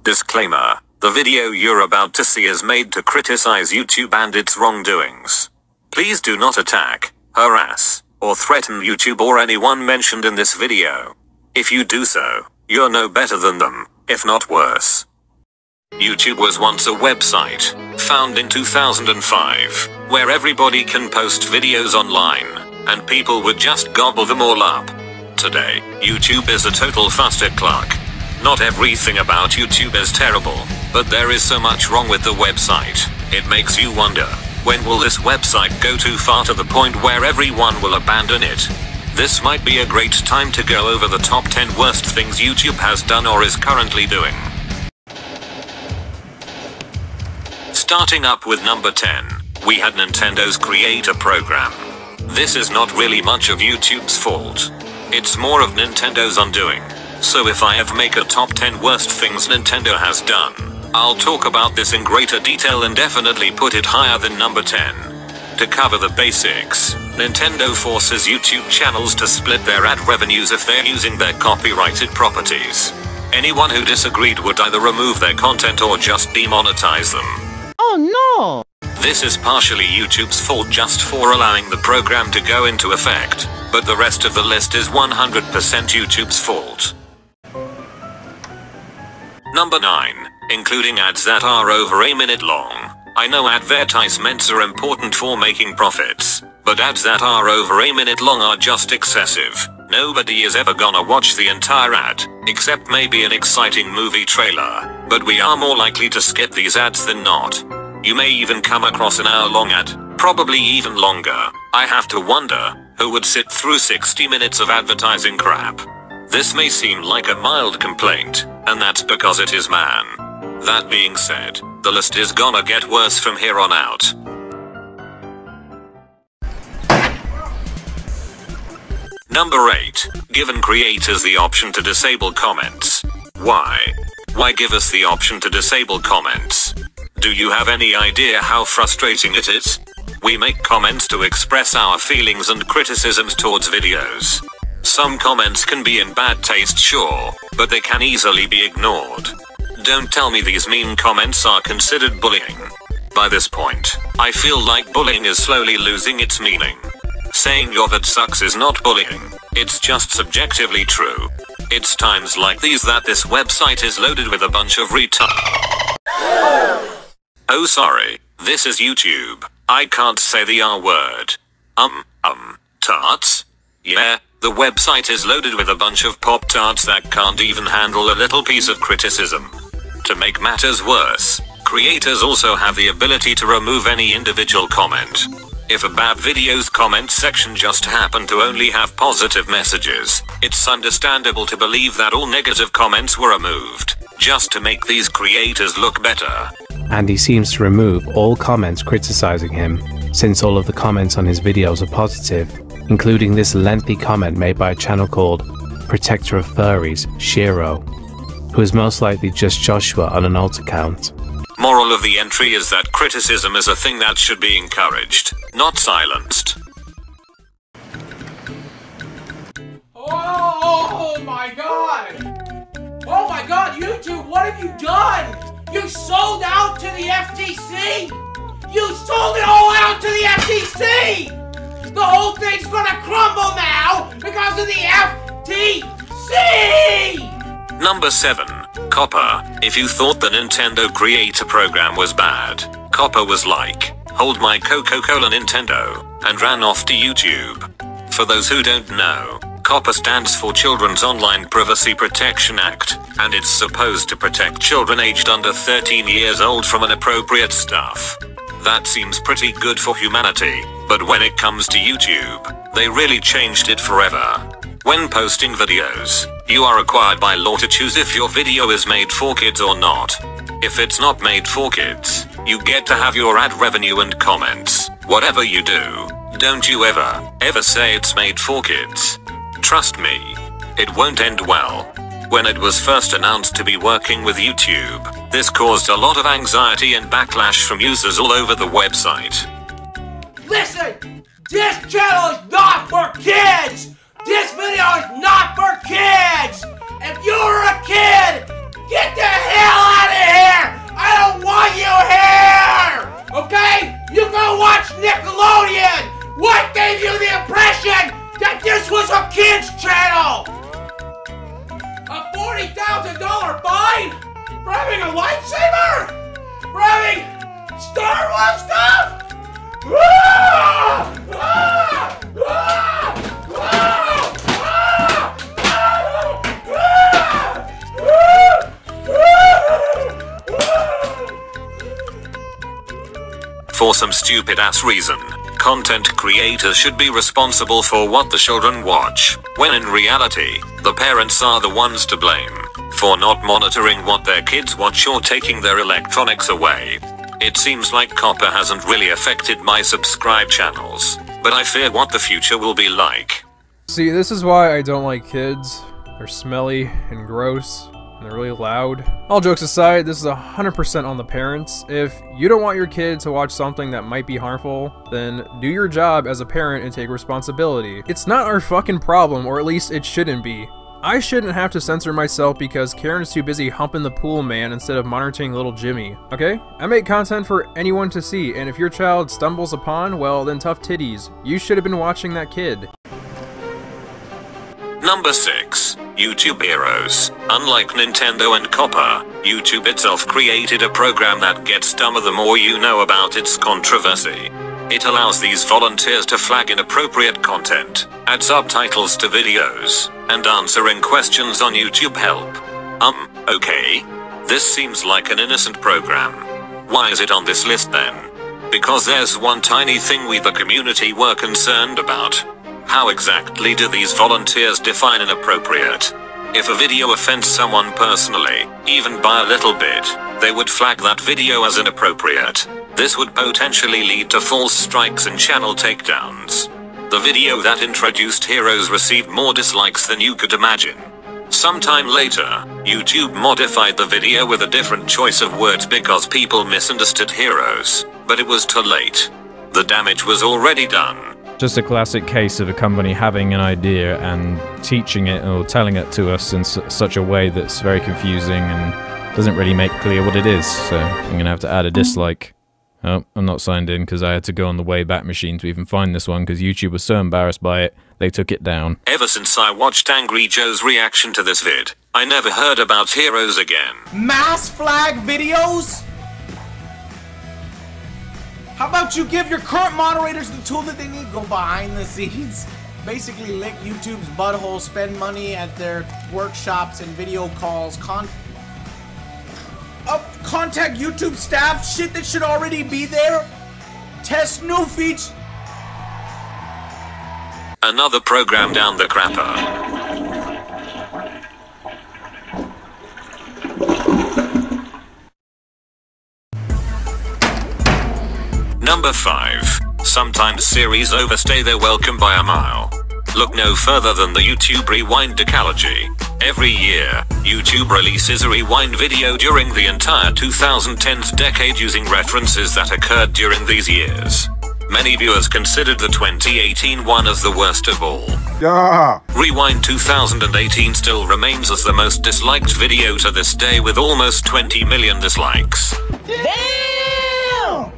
Disclaimer: the video you're about to see is made to criticize YouTube and its wrongdoings. Please do not attack, harass, or threaten YouTube or anyone mentioned in this video. If you do so, you're no better than them, if not worse. YouTube was once a website, found in 2005, where everybody can post videos online, and people would just gobble them all up. Today, YouTube is a total fustercluck. Not everything about YouTube is terrible, but there is so much wrong with the website, it makes you wonder, when will this website go too far to the point where everyone will abandon it? This might be a great time to go over the top 10 worst things YouTube has done or is currently doing. Starting up with number 10, we had Nintendo's creator program. This is not really much of YouTube's fault. It's more of Nintendo's undoing. So if I have to make a top 10 worst things Nintendo has done, I'll talk about this in greater detail and definitely put it higher than number 10. To cover the basics, Nintendo forces YouTube channels to split their ad revenues if they're using their copyrighted properties. Anyone who disagreed would either remove their content or just demonetize them. Oh no! This is partially YouTube's fault just for allowing the program to go into effect, but the rest of the list is 100% YouTube's fault. Number 9, including ads that are over a minute long. I know advertisements are important for making profits, but ads that are over a minute long are just excessive. Nobody is ever gonna watch the entire ad, except maybe an exciting movie trailer, but we are more likely to skip these ads than not. You may even come across an hour-long ad, probably even longer. I have to wonder, who would sit through 60 minutes of advertising crap? This may seem like a mild complaint, and that's because it is, man. That being said, the list is gonna get worse from here on out. Number 8, giving creators the option to disable comments. Why? Why give us the option to disable comments? Do you have any idea how frustrating it is? We make comments to express our feelings and criticisms towards videos. Some comments can be in bad taste, sure, but they can easily be ignored. Don't tell me these mean comments are considered bullying. By this point, I feel like bullying is slowly losing its meaning. Saying "your that sucks" is not bullying, it's just subjectively true. It's times like these that this website is loaded with a bunch of Oh sorry, this is YouTube. I can't say the R word. Tarts? Yeah, the website is loaded with a bunch of Pop-Tarts that can't even handle a little piece of criticism. To make matters worse, creators also have the ability to remove any individual comment. If a bad video's comment section just happened to only have positive messages, it's understandable to believe that all negative comments were removed, just to make these creators look better. And he seems to remove all comments criticizing him, since all of the comments on his videos are positive, including this lengthy comment made by a channel called Protector of Furries, Shiro, who is most likely just Joshua on an alt account. Moral of the entry is that criticism is a thing that should be encouraged, not silenced. Oh my god! Oh my god, YouTube, what have you done? You sold out to the FTC! You sold it all out to the FTC! The whole thing's gonna crumble now because of the FTC! Number 7, Copper. If you thought the Nintendo creator program was bad, Copper was like, "Hold my Coca-Cola, Nintendo," and ran off to YouTube. For those who don't know, COPPA stands for Children's Online Privacy Protection Act, and it's supposed to protect children aged under 13 years old from inappropriate stuff. That seems pretty good for humanity, but when it comes to YouTube, they really changed it forever. When posting videos, you are required by law to choose if your video is made for kids or not. If it's not made for kids, you get to have your ad revenue and comments. Whatever you do, don't you ever say it's made for kids. Trust me, it won't end well. When it was first announced to be working with YouTube, this caused a lot of anxiety and backlash from users all over the website. Listen, this channel is not for kids! This video is not for kids! If you're a kid, get the hell out! a kid's channel! A $40,000 fine for having a lightsaber? For having Star Wars stuff? For some stupid ass reason, content creators should be responsible for what the children watch, when in reality, the parents are the ones to blame for not monitoring what their kids watch or taking their electronics away. It seems like Copper hasn't really affected my subscribe channels, but I fear what the future will be like. See, this is why I don't like kids. They're smelly and gross, and they're really loud. All jokes aside, this is 100% on the parents. If you don't want your kid to watch something that might be harmful, then do your job as a parent and take responsibility. It's not our fucking problem, or at least it shouldn't be. I shouldn't have to censor myself because Karen's too busy humping the pool man instead of monitoring little Jimmy, okay? I make content for anyone to see, and if your child stumbles upon, well then tough titties. You should have been watching that kid. Number 6. YouTube Heroes. Unlike Nintendo and Copper, YouTube itself created a program that gets dumber the more you know about its controversy. It allows these volunteers to flag inappropriate content, add subtitles to videos, and answering questions on YouTube help. Okay. This seems like an innocent program. Why is it on this list then? Because there's one tiny thing we the community were concerned about. How exactly do these volunteers define inappropriate? If a video offends someone personally, even by a little bit, they would flag that video as inappropriate. This would potentially lead to false strikes and channel takedowns. The video that introduced Heroes received more dislikes than you could imagine. Sometime later, YouTube modified the video with a different choice of words because people misunderstood Heroes, but it was too late. The damage was already done. Just a classic case of a company having an idea and teaching it or telling it to us in such a way that's very confusing and doesn't really make clear what it is, so I'm gonna have to add a dislike. Oh, I'm not signed in because I had to go on the Wayback Machine to even find this one because YouTube was so embarrassed by it, they took it down. Ever since I watched Angry Joe's reaction to this vid, I never heard about Heroes again. Mass flag videos? How about you give your current moderators the tool that they need? Go behind the scenes. Basically lick YouTube's butthole, spend money at their workshops and video calls, contact YouTube staff, shit that should already be there. Test new features. Another program down the crapper. Number 5. Sometimes series overstay their welcome by a mile. Look no further than the YouTube Rewind decalogy. Every year, YouTube releases a rewind video during the entire 2010s decade using references that occurred during these years. Many viewers considered the 2018 one as the worst of all. Yeah. Rewind 2018 still remains as the most disliked video to this day with almost 20 million dislikes. Damn!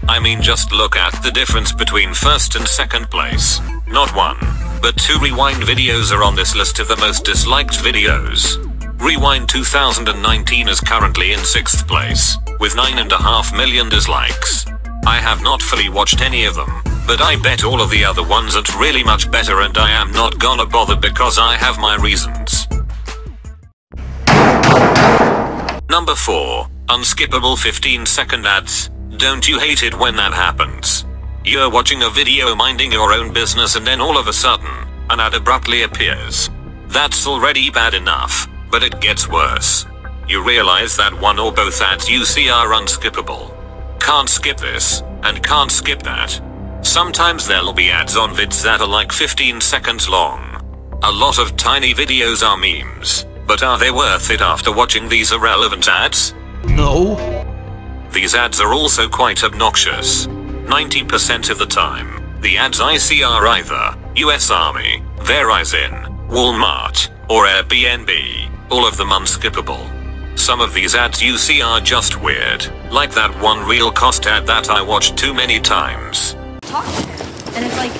I mean, just look at the difference between first and second place. Not one, but 2 Rewind videos are on this list of the most disliked videos. Rewind 2019 is currently in 6th place, with 9.5 million dislikes. I have not fully watched any of them, but I bet all of the other ones are really much better and I am not gonna bother because I have my reasons. Number 4. Unskippable 15-second ads. Don't you hate it when that happens? You're watching a video minding your own business and then all of a sudden, an ad abruptly appears. That's already bad enough, but it gets worse. You realize that one or both ads you see are unskippable. Can't skip this, and can't skip that. Sometimes there'll be ads on vids that are like 15 seconds long. A lot of tiny videos are memes, but are they worth it after watching these irrelevant ads? No. These ads are also quite obnoxious. 90% of the time, the ads I see are either US Army, Verizon, Walmart, or Airbnb, all of them unskippable. Some of these ads you see are just weird, like that one real cost ad that I watched too many times. Talk to him, and it's like,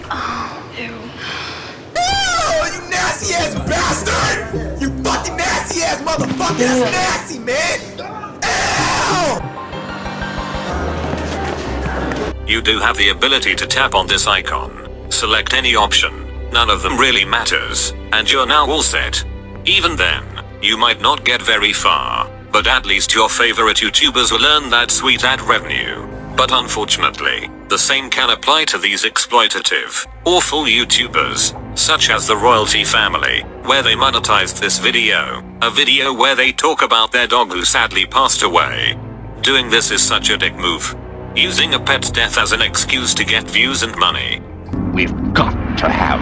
oh, ew. Fuck, that's nasty, man! Ew! You do have the ability to tap on this icon. Select any option. None of them really matters, and you're now all set. Even then, you might not get very far, but at least your favorite YouTubers will earn that sweet ad revenue. But unfortunately, the same can apply to these exploitative, awful YouTubers, such as the Royalty Family, where they monetized this video, a video where they talk about their dog who sadly passed away. Doing this is such a dick move. Using a pet's death as an excuse to get views and money. We've got to have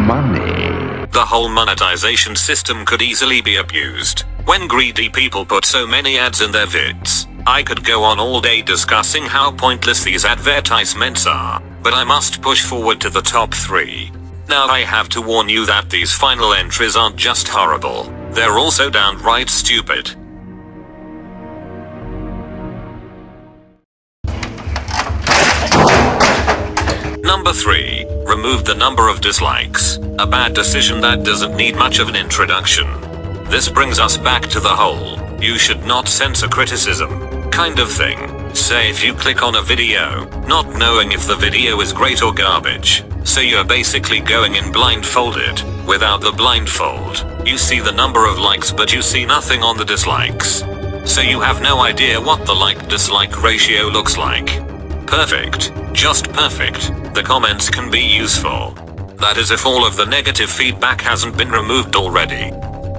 money. The whole monetization system could easily be abused. When greedy people put so many ads in their vids, I could go on all day discussing how pointless these advertisements are, but I must push forward to the top 3. Now I have to warn you that these final entries aren't just horrible, they're also downright stupid. Number 3. Remove the number of dislikes. A bad decision that doesn't need much of an introduction. This brings us back to the whole, you should not censor criticism, kind of thing. Say if you click on a video, not knowing if the video is great or garbage, so you're basically going in blindfolded. Without the blindfold, you see the number of likes but you see nothing on the dislikes. So you have no idea what the like-dislike ratio looks like. Perfect. Just perfect. The comments can be useful. That is if all of the negative feedback hasn't been removed already.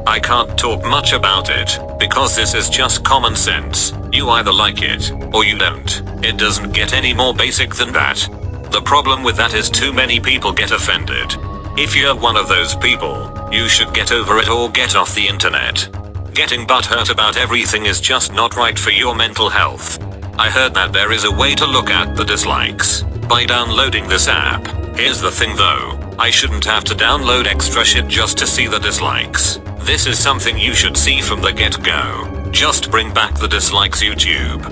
I can't talk much about it, because this is just common sense. You either like it, or you don't. It doesn't get any more basic than that. The problem with that is too many people get offended. If you're one of those people, you should get over it or get off the internet. Getting butthurt about everything is just not right for your mental health. I heard that there is a way to look at the dislikes by downloading this app. Here's the thing though, I shouldn't have to download extra shit just to see the dislikes. This is something you should see from the get-go. Just bring back the dislikes, YouTube.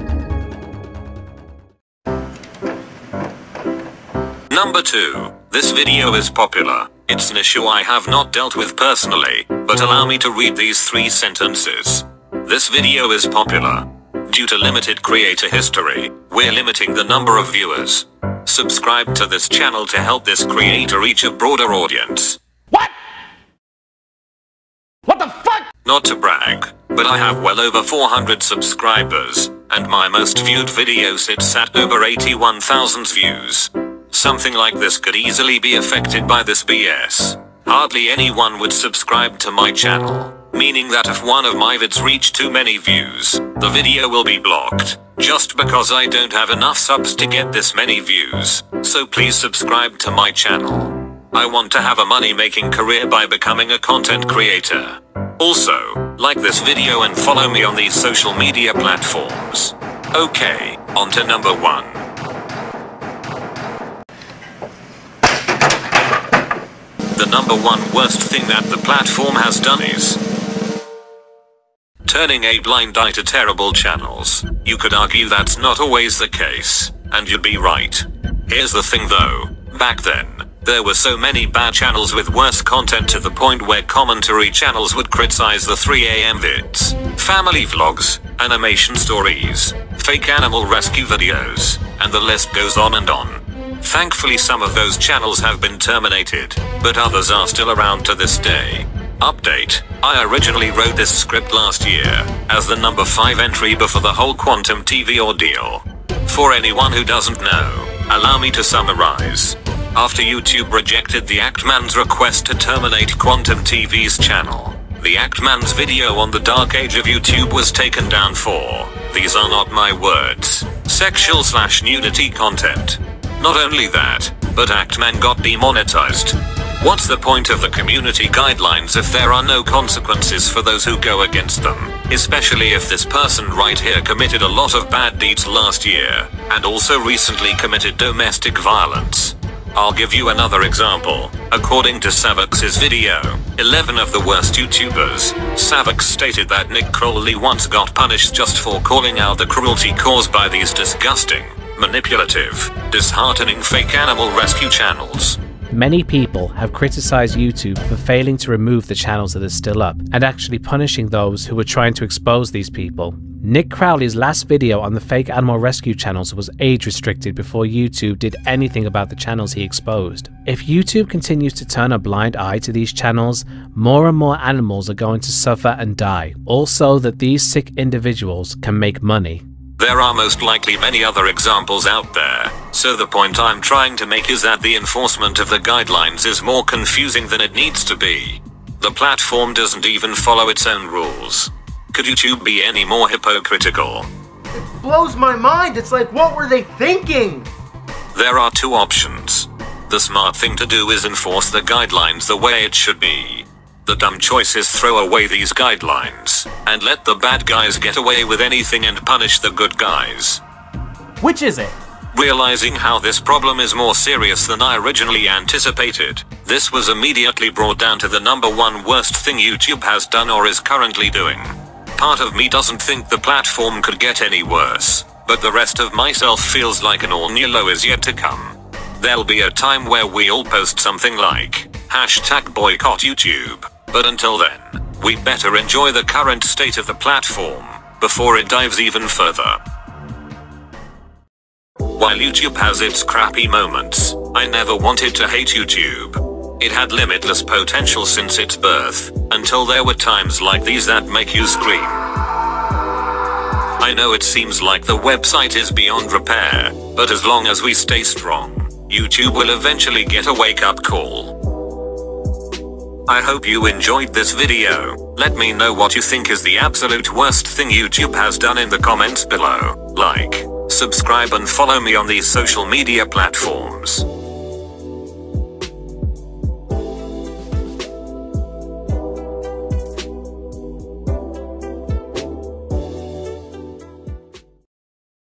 Number 2. This video is popular. It's an issue I have not dealt with personally, but allow me to read these 3 sentences. This video is popular. Due to limited creator history, we're limiting the number of viewers. Subscribe to this channel to help this creator reach a broader audience. What? What the fuck? Not to brag, but I have well over 400 subscribers, and my most viewed video sits at over 81,000 views. Something like this could easily be affected by this BS. Hardly anyone would subscribe to my channel, meaning that if one of my vids reach too many views, the video will be blocked, just because I don't have enough subs to get this many views. So please subscribe to my channel. I want to have a money-making career by becoming a content creator. Also, like this video and follow me on these social media platforms. Okay, on to number 1. The number 1 worst thing that the platform has done is turning a blind eye to terrible channels. You could argue that's not always the case, and you'd be right. Here's the thing though, back then, there were so many bad channels with worse content to the point where commentary channels would criticize the 3 AM vids, family vlogs, animation stories, fake animal rescue videos, and the list goes on and on. Thankfully some of those channels have been terminated, but others are still around to this day. Update, I originally wrote this script last year, as the number 5 entry before the whole Quantum TV ordeal. For anyone who doesn't know, allow me to summarize. After YouTube rejected the Actman's request to terminate Quantum TV's channel, the Actman's video on the dark age of YouTube was taken down for, these are not my words, sexual/nudity content. Not only that, but Actman got demonetized. What's the point of the community guidelines if there are no consequences for those who go against them? Especially if this person right here committed a lot of bad deeds last year, and also recently committed domestic violence. I'll give you another example. According to Savax's video, 11 of the worst YouTubers, Savax stated that Nick Crowley once got punished just for calling out the cruelty caused by these disgusting, manipulative, disheartening fake animal rescue channels. Many people have criticized YouTube for failing to remove the channels that are still up and actually punishing those who were trying to expose these people. Nick Crowley's last video on the fake animal rescue channels was age restricted before YouTube did anything about the channels he exposed. If YouTube continues to turn a blind eye to these channels, more and more animals are going to suffer and die. Also, that these sick individuals can make money. There are most likely many other examples out there, so the point I'm trying to make is that the enforcement of the guidelines is more confusing than it needs to be. The platform doesn't even follow its own rules. Could YouTube be any more hypocritical? It blows my mind. It's like, what were they thinking? There are two options. The smart thing to do is enforce the guidelines the way it should be. The dumb choice is throw away these guidelines, and let the bad guys get away with anything and punish the good guys. Which is it? Realizing how this problem is more serious than I originally anticipated, this was immediately brought down to the #1 worst thing YouTube has done or is currently doing. Part of me doesn't think the platform could get any worse, but the rest of myself feels like an all-new low is yet to come. There'll be a time where we all post something like #boycott YouTube, but until then, we better enjoy the current state of the platform before it dives even further. While YouTube has its crappy moments, I never wanted to hate YouTube. It had limitless potential since its birth, until there were times like these that make you scream. I know it seems like the website is beyond repair, but as long as we stay strong, YouTube will eventually get a wake-up call. I hope you enjoyed this video. Let me know what you think is the absolute worst thing YouTube has done in the comments below. Like, subscribe and follow me on these social media platforms.